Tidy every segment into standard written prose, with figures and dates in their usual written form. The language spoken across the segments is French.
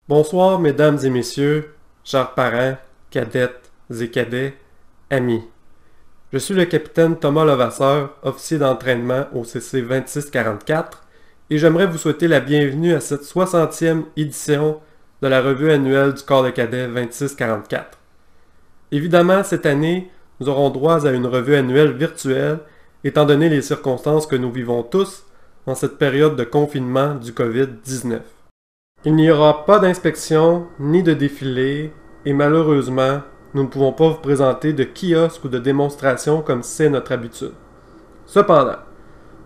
Bonsoir, mesdames et messieurs, chers parents, cadettes et cadets, amis. Je suis le capitaine Thomas Levasseur, officier d'entraînement au CC 2644, et j'aimerais vous souhaiter la bienvenue à cette 60e édition de la revue annuelle du corps de cadets 2644. Évidemment, cette année, nous aurons droit à une revue annuelle virtuelle, étant donné les circonstances que nous vivons tous en cette période de confinement du COVID-19. Il n'y aura pas d'inspection ni de défilé et malheureusement, nous ne pouvons pas vous présenter de kiosque ou de démonstration comme c'est notre habitude. Cependant,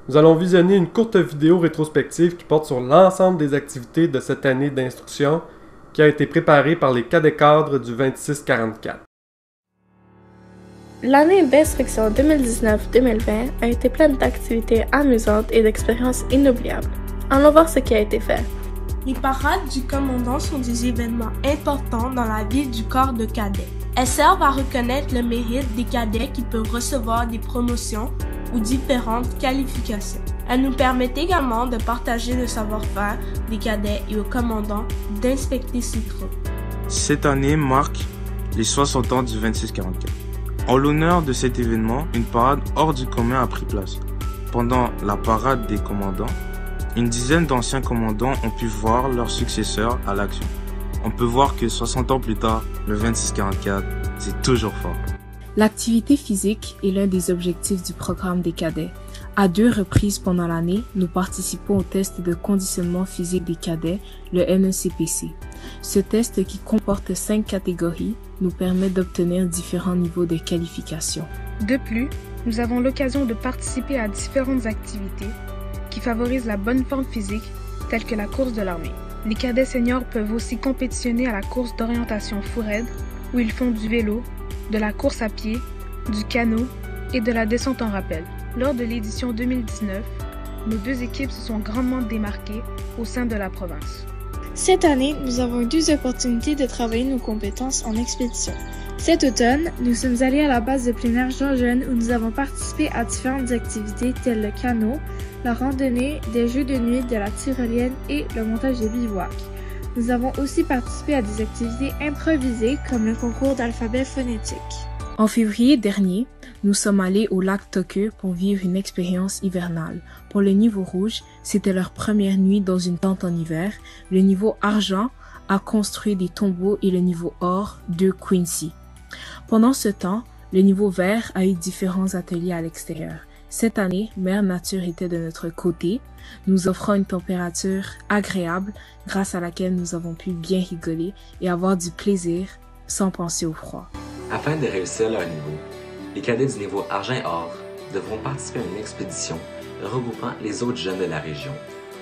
nous allons visionner une courte vidéo rétrospective qui porte sur l'ensemble des activités de cette année d'instruction qui a été préparée par les cadets cadres du 2644. L'année d'instruction 2019-2020 a été pleine d'activités amusantes et d'expériences inoubliables. Allons voir ce qui a été fait. Les parades du commandant sont des événements importants dans la vie du corps de cadets. Elles servent à reconnaître le mérite des cadets qui peuvent recevoir des promotions ou différentes qualifications. Elles nous permettent également de partager le savoir-faire des cadets et au commandant d'inspecter ses troupes. Cette année marque les 60 ans du 2644. En l'honneur de cet événement, une parade hors du commun a pris place. Pendant la parade des commandants, une dizaine d'anciens commandants ont pu voir leurs successeurs à l'action. On peut voir que 60 ans plus tard, le 2644, c'est toujours fort. L'activité physique est l'un des objectifs du programme des cadets. À 2 reprises pendant l'année, nous participons au test de conditionnement physique des cadets, le NECPC. Ce test, qui comporte 5 catégories, nous permet d'obtenir différents niveaux de qualification. De plus, nous avons l'occasion de participer à différentes activités qui favorisent la bonne forme physique, telles que la course de l'armée. Les cadets seniors peuvent aussi compétitionner à la course d'orientation FOURED, où ils font du vélo, de la course à pied, du canot et de la descente en rappel. Lors de l'édition 2019, nos 2 équipes se sont grandement démarquées au sein de la province. Cette année, nous avons eu 2 opportunités de travailler nos compétences en expédition. Cet automne, nous sommes allés à la base de plein air Jean Jeune où nous avons participé à différentes activités telles le canot, la randonnée, des jeux de nuit, de la tyrolienne et le montage des bivouacs. Nous avons aussi participé à des activités improvisées comme le concours d'alphabet phonétique. En février dernier, nous sommes allés au lac Tokyo pour vivre une expérience hivernale. Pour le niveau rouge, c'était leur première nuit dans une tente en hiver. Le niveau argent a construit des tombeaux et le niveau or 2 Quincy. Pendant ce temps, le niveau vert a eu différents ateliers à l'extérieur. Cette année, Mère Nature était de notre côté, nous offrant une température agréable grâce à laquelle nous avons pu bien rigoler et avoir du plaisir sans penser au froid. Afin de réussir leur niveau, les cadets du niveau argent et or devront participer à une expédition regroupant les autres jeunes de la région,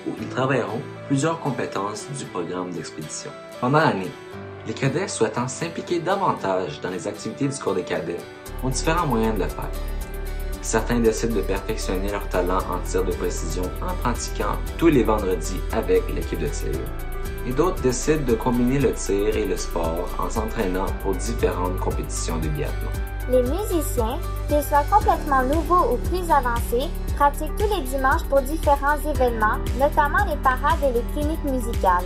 où ils travailleront plusieurs compétences du programme d'expédition. Pendant l'année, les cadets souhaitant s'impliquer davantage dans les activités du corps des cadets ont différents moyens de le faire. Certains décident de perfectionner leur talent en tir de précision en pratiquant tous les vendredis avec l'équipe de tir. Et d'autres décident de combiner le tir et le sport en s'entraînant pour différentes compétitions de biathlon. Les musiciens, qu'ils soient complètement nouveaux ou plus avancés, pratiquent tous les dimanches pour différents événements, notamment les parades et les cliniques musicales.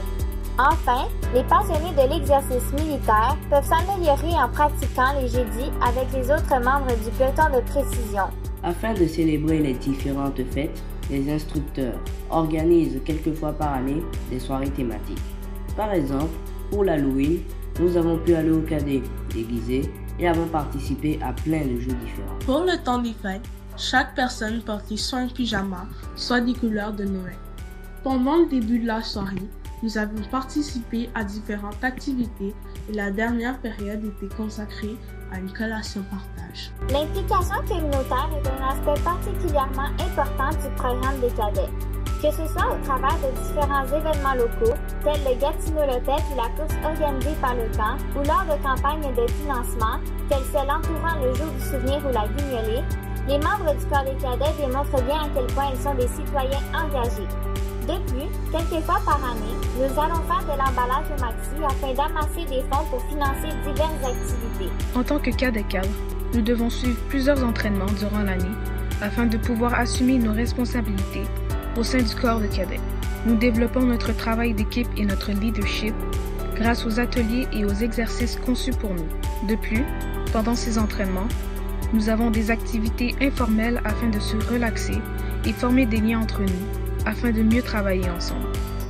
Enfin, les passionnés de l'exercice militaire peuvent s'améliorer en pratiquant les jeudis avec les autres membres du peloton de précision. Afin de célébrer les différentes fêtes, les instructeurs organisent quelques fois par année des soirées thématiques. Par exemple, pour l'Halloween, nous avons pu aller au cadet déguisé et avons participé à plein de jeux différents. Pour le temps des fêtes, chaque personne portait soit un pyjama, soit des couleurs de Noël. Pendant le début de la soirée, nous avons participé à différentes activités et la dernière période était consacrée à une collation partage. L'implication communautaire est un aspect particulièrement important du programme des cadets. Que ce soit au travers de différents événements locaux, tels le Gatineau Lopette ou la course organisée par le camp, ou lors de campagnes de financement, telles celles entourant le jour du souvenir ou la guignolée, les membres du corps des cadets démontrent bien à quel point ils sont des citoyens engagés. De plus, quelques fois par année, nous allons faire de l'emballage au maxi afin d'amasser des fonds pour financer diverses activités. En tant que cadet cadre, nous devons suivre plusieurs entraînements durant l'année afin de pouvoir assumer nos responsabilités au sein du corps de cadets. Nous développons notre travail d'équipe et notre leadership grâce aux ateliers et aux exercices conçus pour nous. De plus, pendant ces entraînements, nous avons des activités informelles afin de se relaxer et former des liens entre nous, afin de mieux travailler ensemble.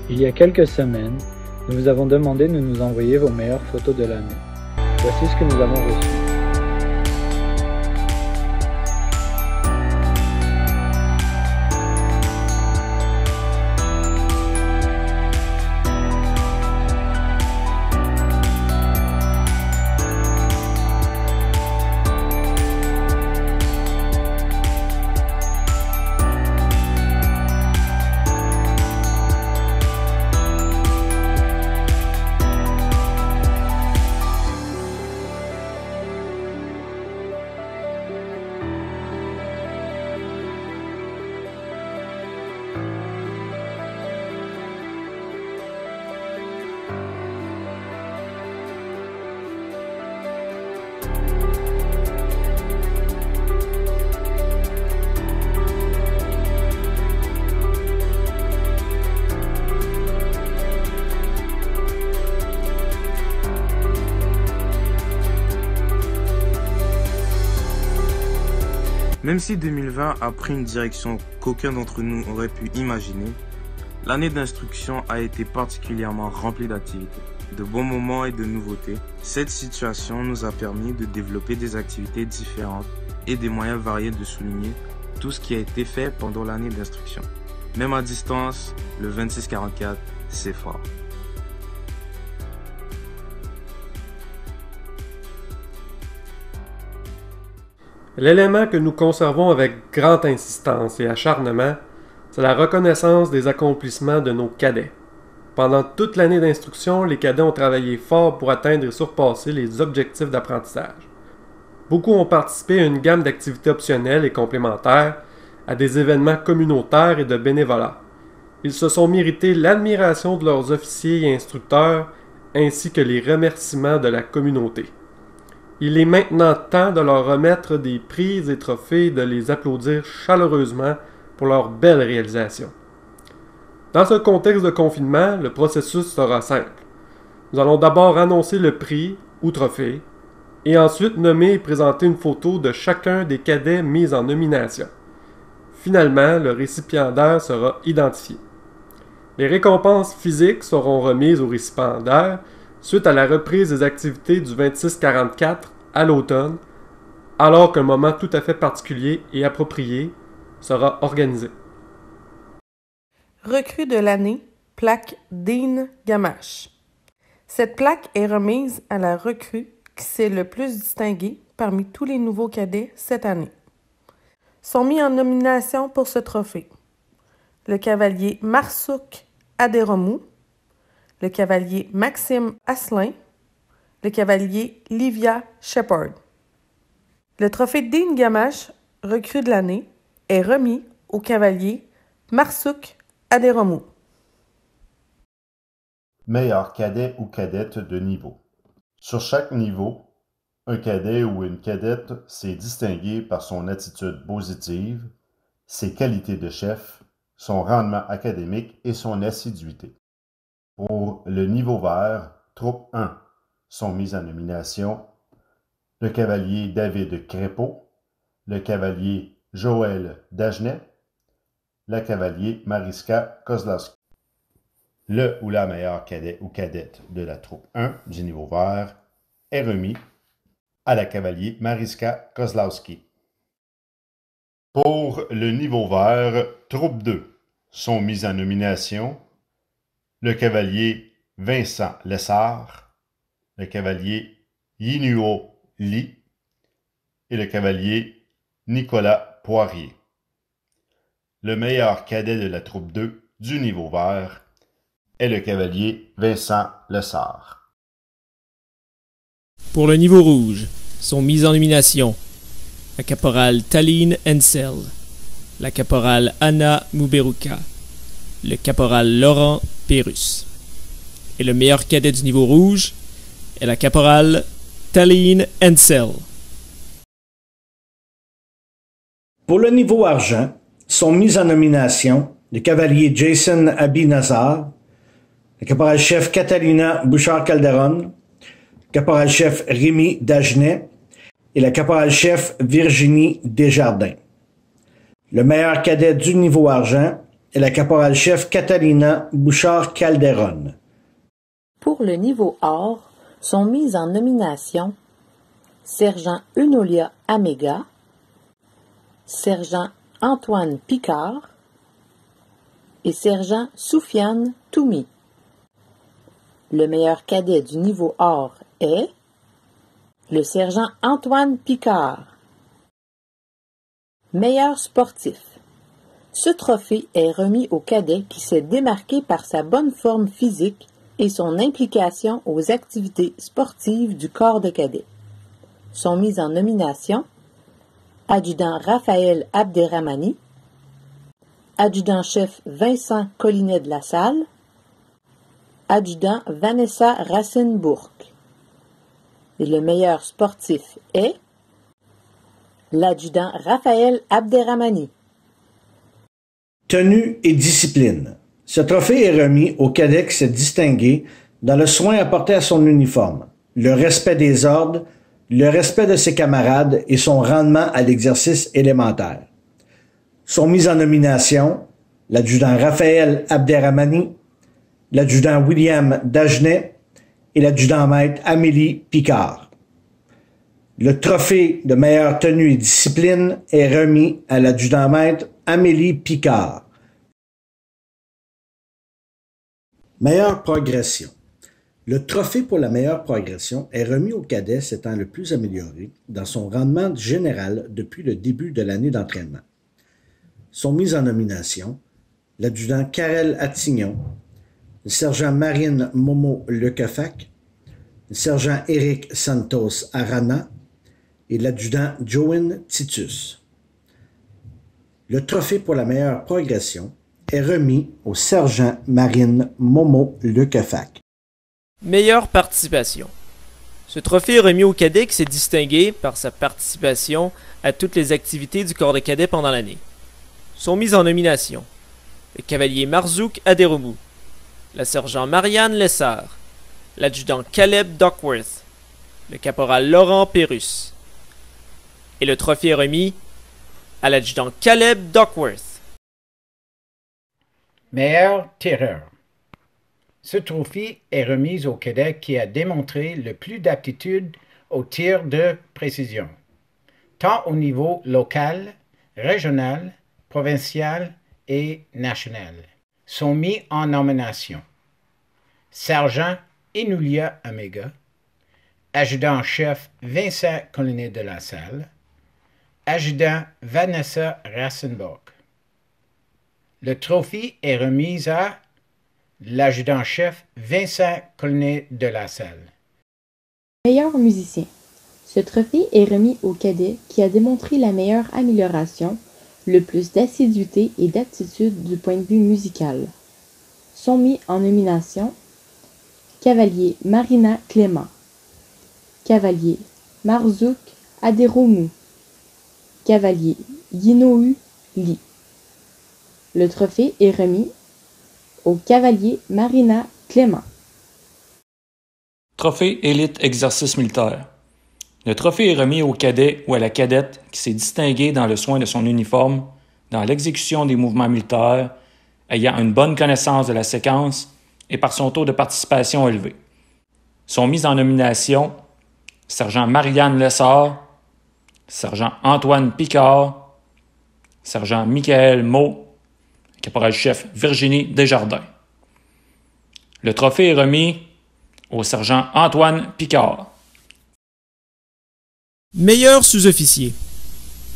Il y a quelques semaines, nous vous avons demandé de nous envoyer vos meilleures photos de l'année. Voici ce que nous avons reçu. Même si 2020 a pris une direction qu'aucun d'entre nous aurait pu imaginer, l'année d'instruction a été particulièrement remplie d'activités, de bons moments et de nouveautés. Cette situation nous a permis de développer des activités différentes et des moyens variés de souligner tout ce qui a été fait pendant l'année d'instruction. Même à distance, le 2644, c'est fort. L'élément que nous conservons avec grande insistance et acharnement, c'est la reconnaissance des accomplissements de nos cadets. Pendant toute l'année d'instruction, les cadets ont travaillé fort pour atteindre et surpasser les objectifs d'apprentissage. Beaucoup ont participé à une gamme d'activités optionnelles et complémentaires, à des événements communautaires et de bénévolat. Ils se sont mérités l'admiration de leurs officiers et instructeurs, ainsi que les remerciements de la communauté. Il est maintenant temps de leur remettre des prix et trophées et de les applaudir chaleureusement pour leur belle réalisation. Dans ce contexte de confinement, le processus sera simple. Nous allons d'abord annoncer le prix ou trophée et ensuite nommer et présenter une photo de chacun des cadets mis en nomination. Finalement, le récipiendaire sera identifié. Les récompenses physiques seront remises aux récipiendaires suite à la reprise des activités du 26-44 à l'automne, alors qu'un moment tout à fait particulier et approprié sera organisé. Recrue de l'année, plaque Dean Gamache. Cette plaque est remise à la recrue qui s'est le plus distinguée parmi tous les nouveaux cadets cette année. Sont mis en nomination pour ce trophée le cavalier Marsouk Aderomou, le cavalier Maxime Asselin, le cavalier Livia Shepard. Le trophée Dean Gamache, recrue de l'année, est remis au cavalier Marsouk Aderomou. Meilleur cadet ou cadette de niveau. Sur chaque niveau, un cadet ou une cadette s'est distingué par son attitude positive, ses qualités de chef, son rendement académique et son assiduité. Pour le niveau vert, troupe 1 sont mis en nomination le cavalier David Crépeau, le cavalier Joël Dagenet, la cavalier Mariska Kozlowski. Le ou la meilleure cadet ou cadette de la troupe 1 du niveau vert est remis à la cavalier Mariska Kozlowski. Pour le niveau vert, troupe 2 sont mis en nomination le cavalier Vincent Lessard, le cavalier Yinuo Li et le cavalier Nicolas Poirier. Le meilleur cadet de la troupe 2 du niveau vert est le cavalier Vincent Lessard. Pour le niveau rouge, sont mises en nomination la caporale Taline Hensel, la caporale Anna Muberuka, le caporal Laurent Pérus. Et le meilleur cadet du niveau rouge est la caporale Taline Hensel. Pour le niveau argent, sont mis en nomination le cavalier Jason Abinazar, le caporal-chef Catalina Bouchard-Calderon, caporal-chef Rémi Dagenet et la caporal-chef Virginie Desjardins. Le meilleur cadet du niveau argent est la caporal-chef Catalina Bouchard-Calderon. Pour le niveau or, sont mises en nomination sergent Eunolia Amega, sergent Antoine Picard et sergent Soufiane Toumi. Le meilleur cadet du niveau or est le sergent Antoine Picard. Meilleur sportif. Ce trophée est remis au cadet qui s'est démarqué par sa bonne forme physique et son implication aux activités sportives du corps de cadets. Sont mises en nomination adjudant Raphaël Abderrahmani, adjudant-chef Vincent Collinet de la Salle, adjudant Vanessa Racine-Bourque. Et le meilleur sportif est l'adjudant Raphaël Abderrahmani. Tenue et discipline. Ce trophée est remis au cadet qui s'est distingué dans le soin apporté à son uniforme, le respect des ordres, le respect de ses camarades et son rendement à l'exercice élémentaire. Sont mis en nomination l'adjudant Raphaël Abderrahmani, l'adjudant William Dagenet et l'adjudant-maître Amélie Picard. Le trophée de meilleure tenue et discipline est remis à l'adjudant-maître Amélie Picard. Meilleure progression. Le trophée pour la meilleure progression est remis au cadet s'étant le plus amélioré dans son rendement général depuis le début de l'année d'entraînement. Sont mis en nomination l'adjudant Karel Attignon, le sergent Marine Momo Lequefac, le sergent Éric Santos Arana et l'adjudant Joan Titus. Le trophée pour la meilleure progression est remis au sergent Marine Momo Lequefac. Meilleure participation. Ce trophée est remis au cadet qui s'est distingué par sa participation à toutes les activités du corps de cadet pendant l'année. Sont mises en nomination le cavalier Marzouk Aderomou, la sergent Marianne Lessard, l'adjudant Caleb Duckworth, le caporal Laurent Pérusse. Et le trophée est remis à l'adjudant Caleb Duckworth. Meilleur tireur. Ce trophée est remis au cadet qui a démontré le plus d'aptitude au tir de précision, tant au niveau local, régional, provincial et national. Sont mis en nomination sergent Eunolia Amega, adjudant-chef Vincent Collinet de la Salle, adjudant Vanessa Rassenbach. Le trophée est remis à l'adjudant-chef Vincent Collinet de la Salle. Meilleur musicien. Ce trophée est remis au cadet qui a démontré la meilleure amélioration, le plus d'assiduité et d'aptitude du point de vue musical. Sont mis en nomination cavalier Marina Clément, cavalier Marzouk Aderomou, cavalier Yinohu Li. Le trophée est remis au cavalier Marina Clément. Trophée Élite Exercice militaire. Le trophée est remis au cadet ou à la cadette qui s'est distingué dans le soin de son uniforme, dans l'exécution des mouvements militaires, ayant une bonne connaissance de la séquence et par son taux de participation élevé. Sont mis en nomination sergent Marianne Lessard, sergent Antoine Picard, sergent Michael Mau, caporal-chef Virginie Desjardins. Le trophée est remis au sergent Antoine Picard. Meilleur sous-officier.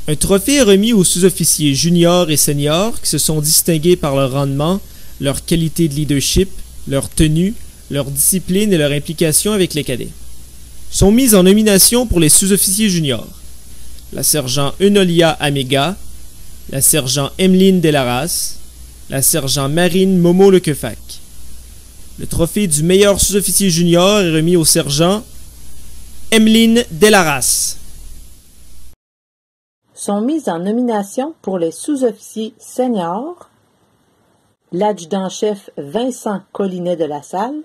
Un trophée est remis aux sous-officiers juniors et seniors qui se sont distingués par leur rendement, leur qualité de leadership, leur tenue, leur discipline et leur implication avec les cadets. Sont mises en nomination pour les sous-officiers juniors la sergent Eunolia Amega, la sergent Emeline Delarras, la sergent Marine Momo Lequefac. Le trophée du meilleur sous-officier junior est remis au sergent Emeline Delarras. Sont mises en nomination pour les sous-officiers seniors l'adjudant-chef Vincent Collinet de la Salle,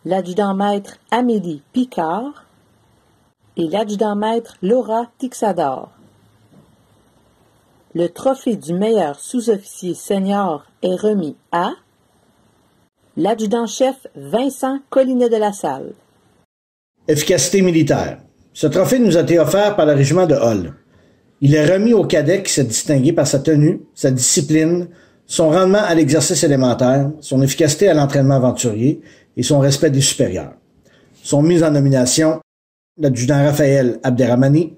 l'adjudant-maître Amélie Picard et l'adjudant-maître Laura Tixador. Le trophée du meilleur sous-officier senior est remis à l'adjudant-chef Vincent Collinet de la Salle. Efficacité militaire. Ce trophée nous a été offert par le régiment de Hull. Il est remis au cadet qui s'est distingué par sa tenue, sa discipline, son rendement à l'exercice élémentaire, son efficacité à l'entraînement aventurier et son respect des supérieurs. Sont mis en nomination l'adjudant Raphaël Abderrahmani,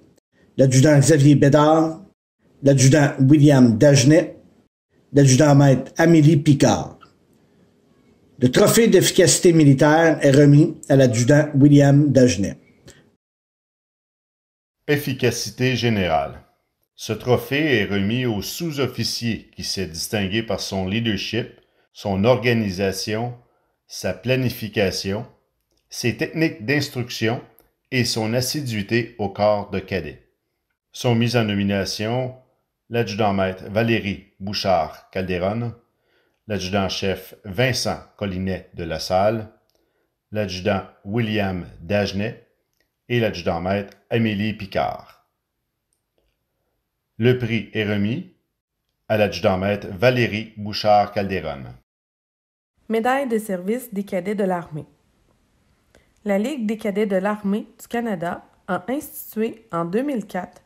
l'adjudant Xavier Bédard, l'adjudant William Dagenet, l'adjudant-maître Amélie Picard. Le trophée d'efficacité militaire est remis à l'adjudant William Dagenet. Efficacité générale. Ce trophée est remis au sous-officier qui s'est distingué par son leadership, son organisation, sa planification, ses techniques d'instruction et son assiduité au corps de cadet. Sont mis en nomination l'adjudant-maître Valérie Bouchard-Calderon, l'adjudant-chef Vincent Collinet de la Salle, l'adjudant William Dagenet et l'adjudant-maître Amélie Picard. Le prix est remis à l'adjudant-maître Valérie Bouchard-Calderon. Médaille de service des cadets de l'armée. La Ligue des cadets de l'armée du Canada a institué en 2004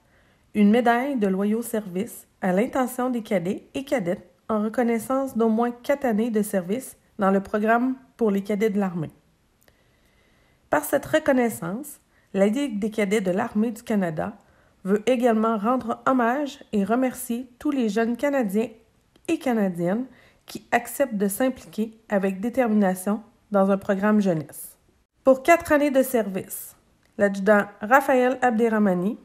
une médaille de loyaux services à l'intention des cadets et cadettes en reconnaissance d'au moins 4 années de service dans le programme pour les cadets de l'armée. Par cette reconnaissance, la Ligue des cadets de l'armée du Canada veut également rendre hommage et remercier tous les jeunes Canadiens et Canadiennes qui acceptent de s'impliquer avec détermination dans un programme jeunesse. Pour 4 années de service, l'adjudant Raphaël Abderrahmani,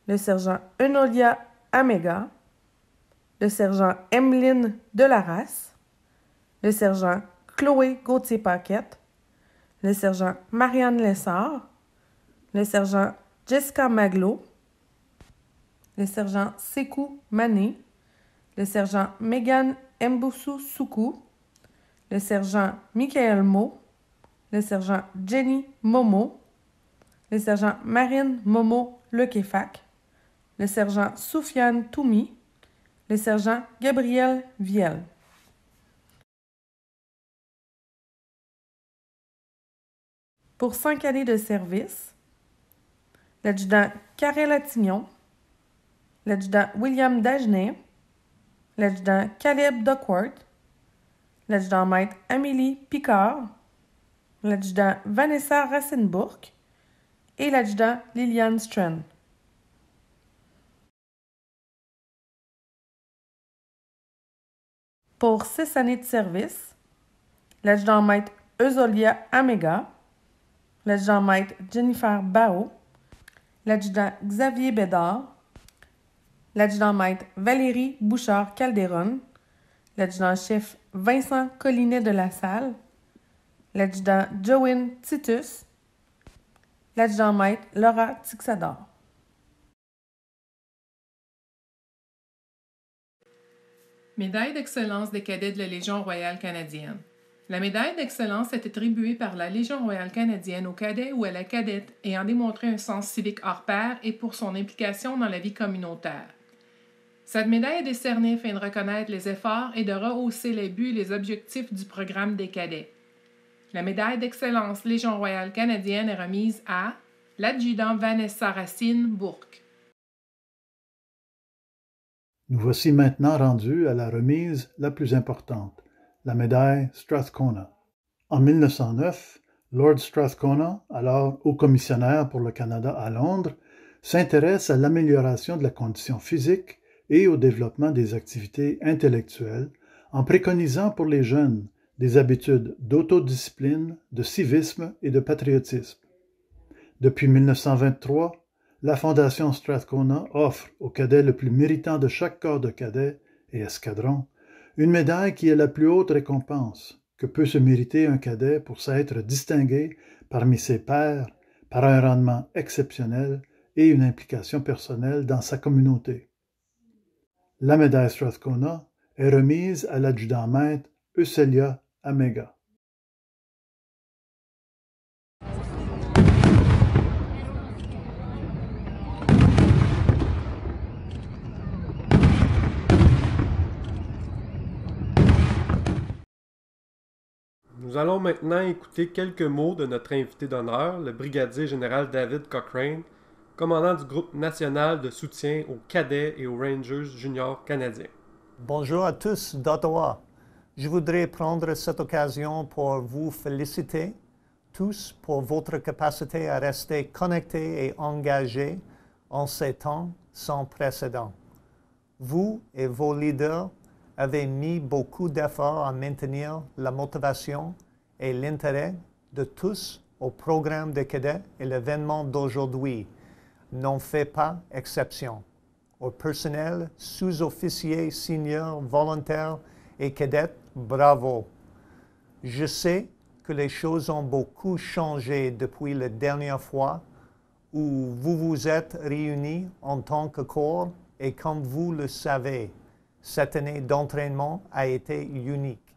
le sergent Enolia Amega, le sergent Emeline Delarace, le sergent Chloé Gauthier-Paquette, le sergent Marianne Lessard, le sergent Jessica Maglo, le sergent Sekou Mané, le sergent Megan Mboussou Soukou, le sergent Michael Mo, le sergent Jenny Momo, le sergent Marine Momo Lequefac, le sergent Soufiane Toumi, le sergent Gabriel Viel. Pour 5 années de service, l'adjudant Karel Attignon, l'adjudant William Dagenet, l'adjudant Caleb Duckworth, l'adjudant-maître Amélie Picard, l'adjudant Vanessa Rassenbourg et l'adjudant Liliane Strand. Pour 6 années de service, l'adjudant-maître Eusolia Amega, l'adjudant-maître Jennifer Bao, l'adjudant Xavier Bédard, l'adjudant-maître Valérie Bouchard-Calderon, l'adjudant-chef Vincent Collinet de la Salle, l'adjudant Joanne Titus, l'adjudant-maître Laura Tixador. Médaille d'excellence des cadets de la Légion royale canadienne. La médaille d'excellence est attribuée par la Légion royale canadienne au cadet ou à la cadette ayant démontré un sens civique hors pair et pour son implication dans la vie communautaire. Cette médaille est décernée afin de reconnaître les efforts et de rehausser les buts et les objectifs du programme des cadets. La médaille d'excellence Légion royale canadienne est remise à l'adjudant Vanessa Racine Bourque. Nous voici maintenant rendus à la remise la plus importante, la médaille Strathcona. En 1909, Lord Strathcona, alors haut commissionnaire pour le Canada à Londres, s'intéresse à l'amélioration de la condition physique et au développement des activités intellectuelles en préconisant pour les jeunes des habitudes d'autodiscipline, de civisme et de patriotisme. Depuis 1923, la Fondation Strathcona offre aux cadets le plus méritant de chaque corps de cadets et escadron une médaille qui est la plus haute récompense que peut se mériter un cadet pour s'être distingué parmi ses pairs par un rendement exceptionnel et une implication personnelle dans sa communauté. La médaille Strathcona est remise à l'adjudant-maître Euselia Amega. Nous allons maintenant écouter quelques mots de notre invité d'honneur, le brigadier général David Cochrane, commandant du groupe national de soutien aux cadets et aux Rangers juniors canadiens. Bonjour à tous d'Ottawa. Je voudrais prendre cette occasion pour vous féliciter tous pour votre capacité à rester connectés et engagés en ces temps sans précédent. Vous et vos leaders avez mis beaucoup d'efforts à maintenir la motivation et l'intérêt de tous au programme des cadets et l'événement d'aujourd'hui n'en fait pas exception. Au personnel, sous-officiers, seniors, volontaires et cadets, bravo. Je sais que les choses ont beaucoup changé depuis la dernière fois où vous vous êtes réunis en tant que corps et comme vous le savez, cette année d'entraînement a été unique,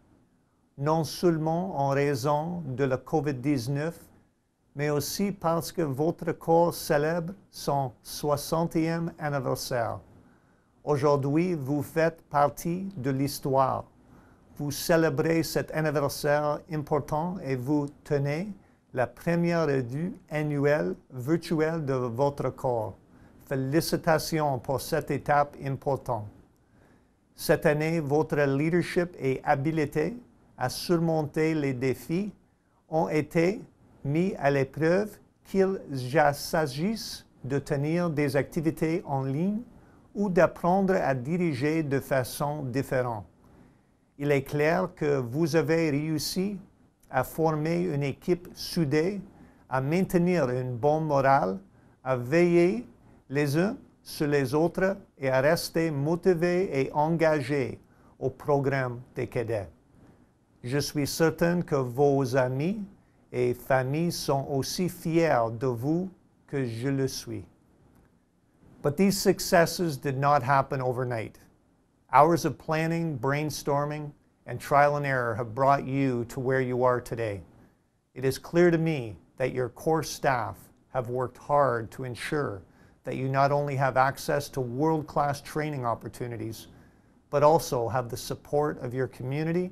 non seulement en raison de la COVID-19, mais aussi parce que votre corps célèbre son 60e anniversaire. Aujourd'hui, vous faites partie de l'histoire. Vous célébrez cet anniversaire important et vous tenez la première revue annuelle virtuelle de votre corps. Félicitations pour cette étape importante. Cette année, votre leadership et habileté à surmonter les défis ont été mis à l'épreuve, qu'il s'agisse de tenir des activités en ligne ou d'apprendre à diriger de façon différente. Il est clair que vous avez réussi à former une équipe soudée, à maintenir une bonne morale, à veiller les uns sur les autres et à rester motivés et engagés au programme des cadets. Je suis certain que vos amis et familles sont aussi fiers de vous que je le suis. But these successes did not happen overnight. Hours of planning, brainstorming, and trial and error have brought you to where you are today. It is clear to me that your core staff have worked hard to ensure that you not only have access to world-class training opportunities, but also have the support of your community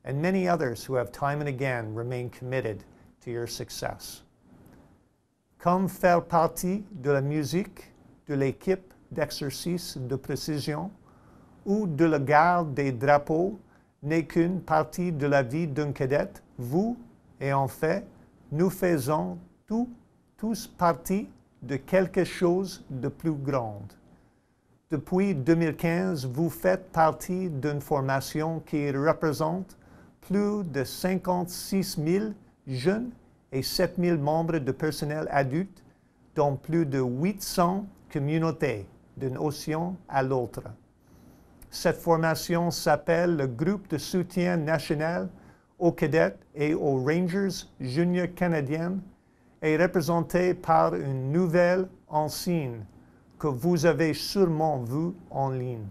and many others who have time and again remained committed to your success. Comme faire partie de la musique de l'équipe d'exercice de précision ou de la garde des drapeaux n'est qu'une partie de la vie d'un cadet, vous, et en fait, nous faisons tous partie de quelque chose de plus grand. Depuis 2015, vous faites partie d'une formation qui représente plus de 56 000 jeunes et 7 000 membres de personnel adulte dans plus de 800 communautés d'une océan à l'autre. Cette formation s'appelle le Groupe de soutien national aux cadets et aux Rangers juniors canadiens est représentée par une nouvelle enseigne que vous avez sûrement vue en ligne.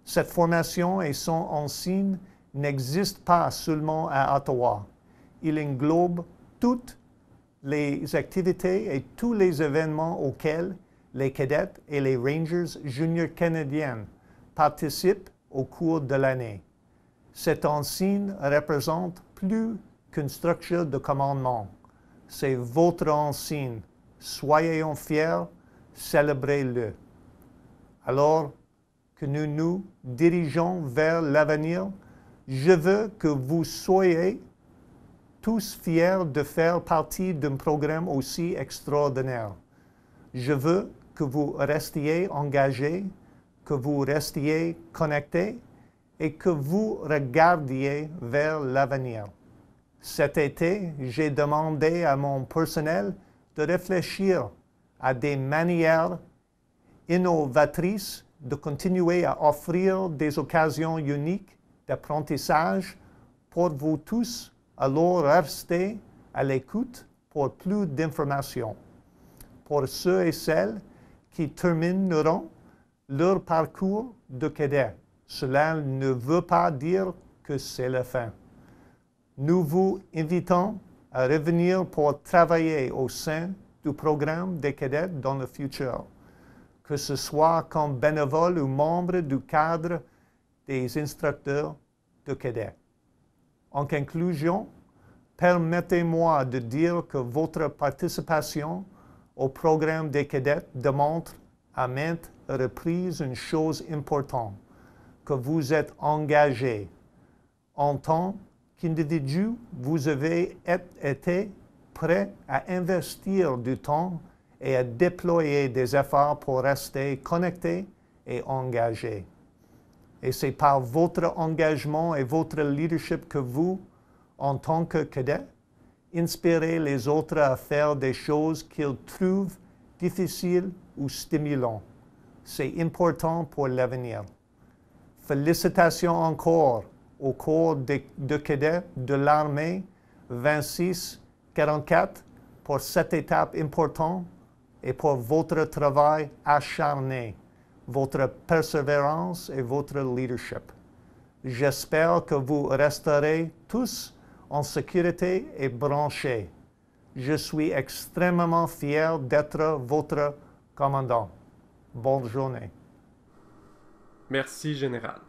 Cette formation et son enseigne n'existent pas seulement à Ottawa. Il englobe toutes les activités et tous les événements auxquels les cadets et les Rangers juniors canadiens participent au cours de l'année. Cette enseigne représente plus qu'une structure de commandement. C'est votre enseigne. Soyez-en fiers, célébrez-le. Alors que nous nous dirigeons vers l'avenir, je veux que vous soyez tous fiers de faire partie d'un programme aussi extraordinaire. Je veux que vous restiez engagés, que vous restiez connectés et que vous regardiez vers l'avenir. Cet été, j'ai demandé à mon personnel de réfléchir à des manières innovatrices de continuer à offrir des occasions uniques d'apprentissage pour vous tous. Alors restez à l'écoute pour plus d'informations. Pour ceux et celles qui termineront leur parcours de cadet, Cela ne veut pas dire que c'est la fin. Nous vous invitons à revenir pour travailler au sein du programme des cadets dans le futur, que ce soit comme bénévole ou membre du cadre des instructeurs de cadets. En conclusion, permettez-moi de dire que votre participation au programme des cadets démontre à maintes reprises une chose importante, que vous êtes engagé. En tant qu'individu, vous avez été prêt à investir du temps et à déployer des efforts pour rester connecté et engagé. Et c'est par votre engagement et votre leadership que vous, en tant que cadet, inspirez les autres à faire des choses qu'ils trouvent difficiles ou stimulantes. C'est important pour l'avenir. Félicitations encore au corps de cadets de l'armée 2644 pour cette étape importante et pour votre travail acharné, votre persévérance et votre leadership. J'espère que vous resterez tous en sécurité et branchés. Je suis extrêmement fier d'être votre commandant. Bonne journée. Merci, Général.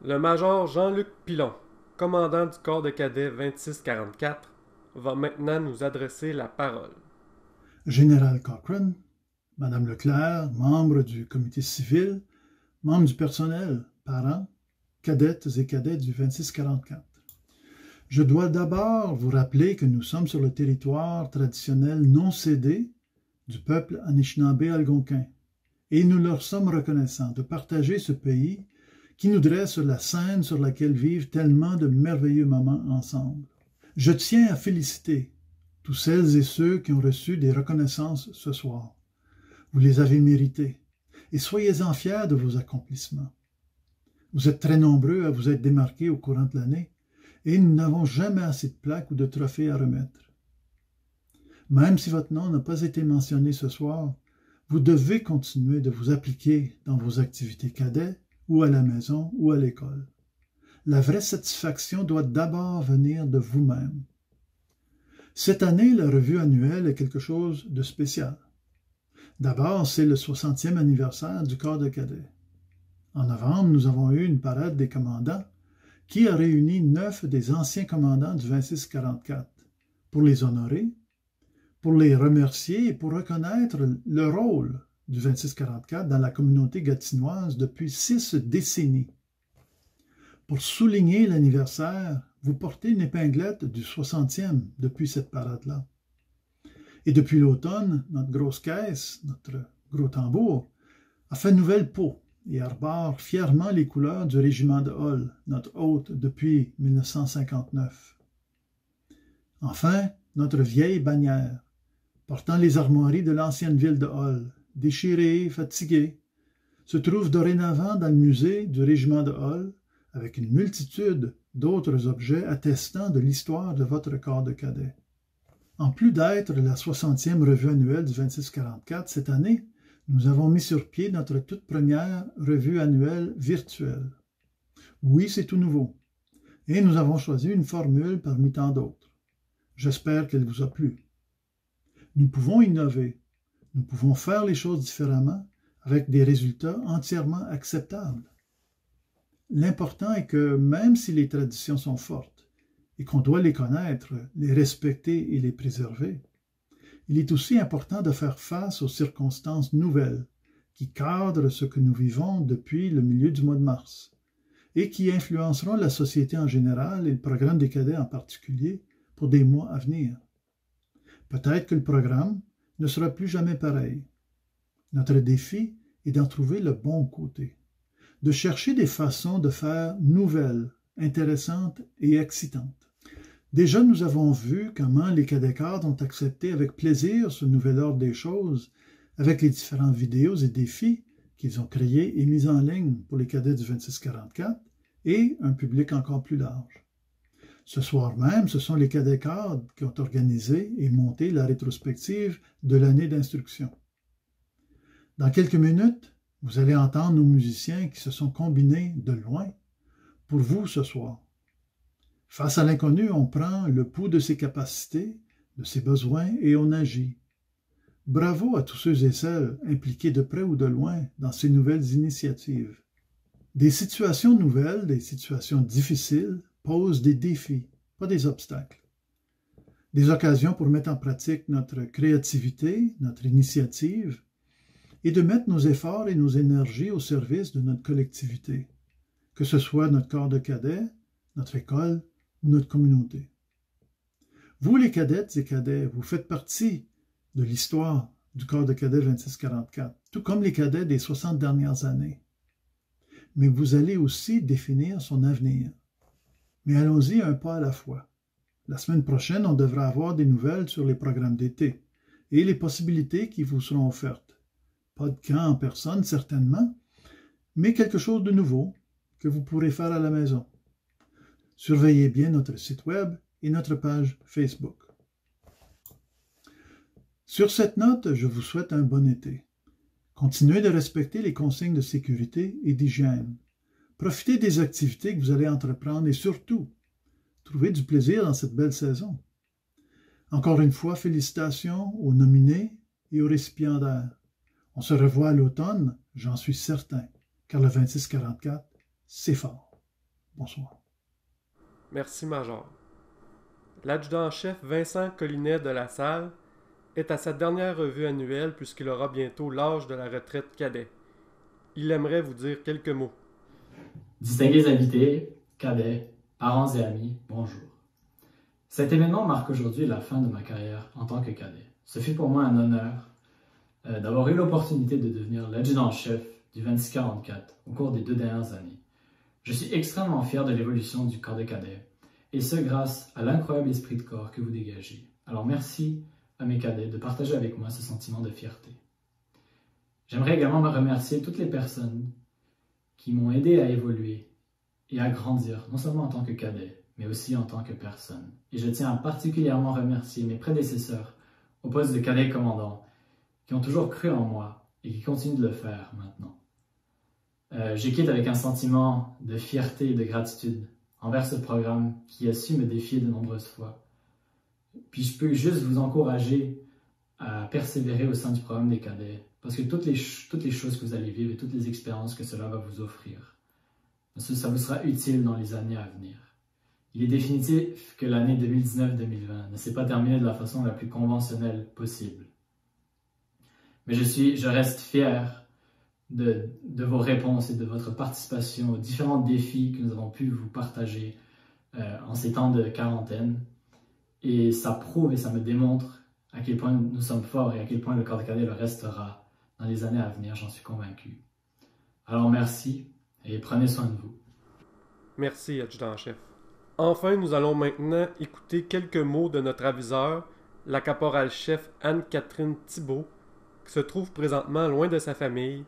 Le major Jean-Luc Pilon, commandant du corps de cadets 2644, va maintenant nous adresser la parole. Général Cochrane, Madame Leclerc, membre du comité civil, membre du personnel, parents, cadettes et cadets du 2644. Je dois d'abord vous rappeler que nous sommes sur le territoire traditionnel non cédé du peuple Anishinaabe-Algonquin, et nous leur sommes reconnaissants de partager ce pays qui nous dresse sur la scène sur laquelle vivent tellement de merveilleux moments ensemble. Je tiens à féliciter tous celles et ceux qui ont reçu des reconnaissances ce soir. Vous les avez méritées, et soyez-en fiers de vos accomplissements. Vous êtes très nombreux à vous être démarqués au courant de l'année, et nous n'avons jamais assez de plaques ou de trophées à remettre. Même si votre nom n'a pas été mentionné ce soir, vous devez continuer de vous appliquer dans vos activités cadets, ou à la maison, ou à l'école. La vraie satisfaction doit d'abord venir de vous-même. Cette année, la revue annuelle est quelque chose de spécial. D'abord, c'est le 60e anniversaire du corps de cadets. En novembre, nous avons eu une parade des commandants qui a réuni 9 des anciens commandants du 2644 pour les honorer, pour les remercier et pour reconnaître le rôle du 2644 dans la communauté gatinoise depuis 6 décennies. Pour souligner l'anniversaire, vous portez une épinglette du 60e depuis cette parade-là. Et depuis l'automne, notre grosse caisse, notre gros tambour, a fait nouvelle peau et arbore fièrement les couleurs du régiment de Hull, notre hôte depuis 1959. Enfin, notre vieille bannière, portant les armoiries de l'ancienne ville de Hull, déchirée, fatiguée, se trouve dorénavant dans le musée du régiment de Hull, avec une multitude d'autres objets attestant de l'histoire de votre corps de cadets. En plus d'être la 60e revue annuelle du 2644, cette année, nous avons mis sur pied notre toute première revue annuelle virtuelle. Oui, c'est tout nouveau. Et nous avons choisi une formule parmi tant d'autres. J'espère qu'elle vous a plu. Nous pouvons innover. Nous pouvons faire les choses différemment avec des résultats entièrement acceptables. L'important est que même si les traditions sont fortes et qu'on doit les connaître, les respecter et les préserver, il est aussi important de faire face aux circonstances nouvelles qui cadrent ce que nous vivons depuis le milieu du mois de mars et qui influenceront la société en général et le programme des cadets en particulier pour des mois à venir. Peut-être que le programme ne sera plus jamais pareil. Notre défi est d'en trouver le bon côté, de chercher des façons de faire nouvelles, intéressantes et excitantes. Déjà, nous avons vu comment les cadets cadres ont accepté avec plaisir ce nouvel ordre des choses, avec les différentes vidéos et défis qu'ils ont créés et mis en ligne pour les cadets du 2644 et un public encore plus large. Ce soir même, ce sont les cadets cadres qui ont organisé et monté la rétrospective de l'année d'instruction. Dans quelques minutes, Vous allez entendre nos musiciens qui se sont combinés de loin pour vous ce soir. Face à l'inconnu, on prend le pouls de ses capacités, de ses besoins et on agit. Bravo à tous ceux et celles impliqués de près ou de loin dans ces nouvelles initiatives. Des situations nouvelles, des situations difficiles posent des défis, pas des obstacles. Des occasions pour mettre en pratique notre créativité, notre initiative, et de mettre nos efforts et nos énergies au service de notre collectivité, que ce soit notre corps de cadets, notre école ou notre communauté. Vous, les cadettes et cadets, vous faites partie de l'histoire du corps de cadets 2644, tout comme les cadets des 60 dernières années. Mais vous allez aussi définir son avenir. Mais allons-y un pas à la fois. La semaine prochaine, on devra avoir des nouvelles sur les programmes d'été et les possibilités qui vous seront offertes. Pas de camp en personne, certainement, mais quelque chose de nouveau que vous pourrez faire à la maison. Surveillez bien notre site web et notre page Facebook. Sur cette note, je vous souhaite un bon été. Continuez de respecter les consignes de sécurité et d'hygiène. Profitez des activités que vous allez entreprendre et surtout, trouvez du plaisir dans cette belle saison. Encore une fois, félicitations aux nominés et aux récipiendaires. On se revoit à l'automne, j'en suis certain, car le 2644, c'est fort. Bonsoir. Merci, Major. L'adjudant-chef Vincent Collinet de la Salle est à sa dernière revue annuelle puisqu'il aura bientôt l'âge de la retraite cadet. Il aimerait vous dire quelques mots. Distingués invités, cadets, parents et amis, bonjour. Cet événement marque aujourd'hui la fin de ma carrière en tant que cadet. Ce fut pour moi un honneur d'avoir eu l'opportunité de devenir l'adjudant-chef du 2644 au cours des 2 dernières années. Je suis extrêmement fier de l'évolution du corps de cadets, et ce grâce à l'incroyable esprit de corps que vous dégagez. Alors merci à mes cadets de partager avec moi ce sentiment de fierté. J'aimerais également me remercier toutes les personnes qui m'ont aidé à évoluer et à grandir, non seulement en tant que cadet, mais aussi en tant que personne. Et je tiens à particulièrement remercier mes prédécesseurs au poste de cadet commandant, qui ont toujours cru en moi et qui continuent de le faire maintenant. Je quitte avec un sentiment de fierté et de gratitude envers ce programme qui a su me défier de nombreuses fois. Puis je peux juste vous encourager à persévérer au sein du programme des cadets, parce que toutes les choses que vous allez vivre et toutes les expériences que cela va vous offrir, ça vous sera utile dans les années à venir. Il est définitif que l'année 2019-2020 ne s'est pas terminée de la façon la plus conventionnelle possible. Mais je reste fier de vos réponses et de votre participation aux différents défis que nous avons pu vous partager en ces temps de quarantaine. Et ça prouve et ça me démontre à quel point nous sommes forts et à quel point le corps de cadet le restera dans les années à venir, j'en suis convaincu. Alors merci et prenez soin de vous. Merci, adjudant-chef. Enfin, nous allons maintenant écouter quelques mots de notre aviseur, la caporal-chef Anne-Catherine Thibault, qui se trouve présentement loin de sa famille,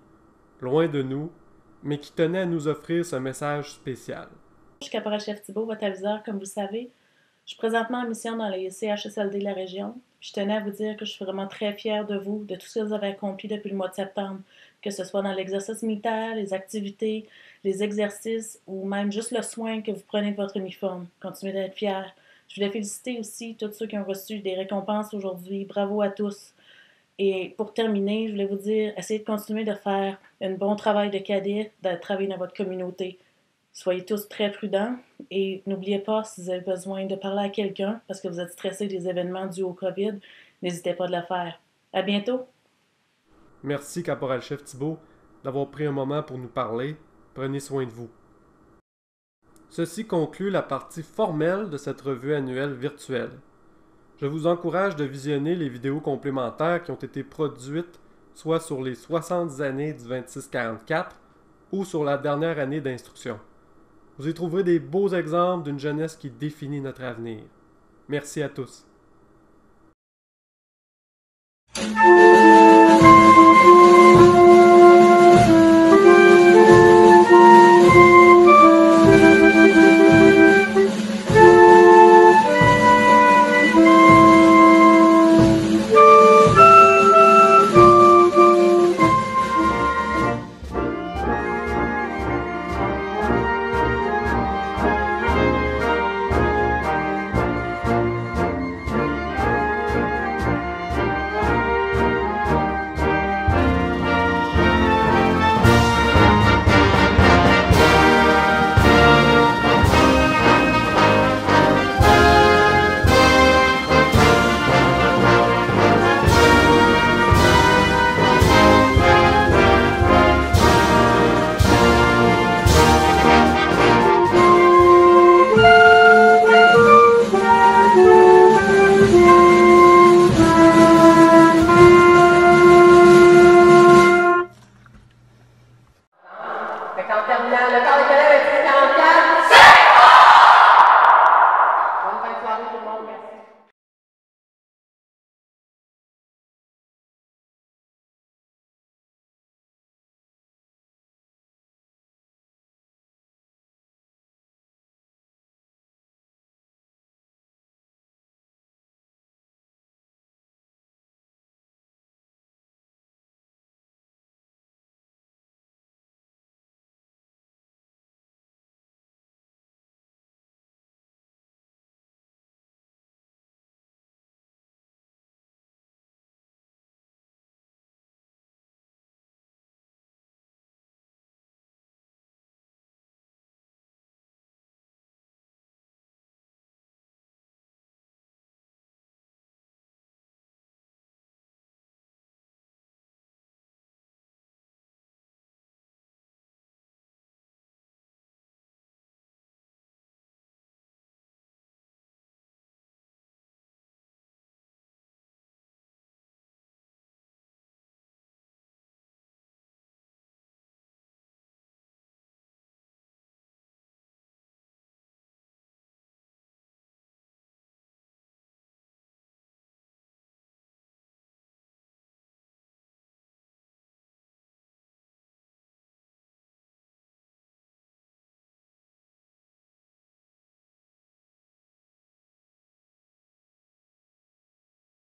loin de nous, mais qui tenait à nous offrir ce message spécial. Je suis caporal-chef Thibault, votre aviseur, comme vous le savez. Je suis présentement en mission dans les CHSLD de la région. Je tenais à vous dire que je suis vraiment très fière de vous, de tout ce que vous avez accompli depuis le mois de septembre, que ce soit dans l'exercice militaire, les activités, les exercices ou même juste le soin que vous prenez de votre uniforme. Continuez d'être fiers. Je voulais féliciter aussi tous ceux qui ont reçu des récompenses aujourd'hui. Bravo à tous. Et pour terminer, je voulais vous dire, essayez de continuer de faire un bon travail de cadet, de travailler dans votre communauté. Soyez tous très prudents et n'oubliez pas, si vous avez besoin de parler à quelqu'un parce que vous êtes stressé des événements dus au COVID, n'hésitez pas de le faire. À bientôt! Merci, caporal-chef Thibault, d'avoir pris un moment pour nous parler. Prenez soin de vous. Ceci conclut la partie formelle de cette revue annuelle virtuelle. Je vous encourage de visionner les vidéos complémentaires qui ont été produites soit sur les 60 années du 2644 ou sur la dernière année d'instruction. Vous y trouverez des beaux exemples d'une jeunesse qui définit notre avenir. Merci à tous.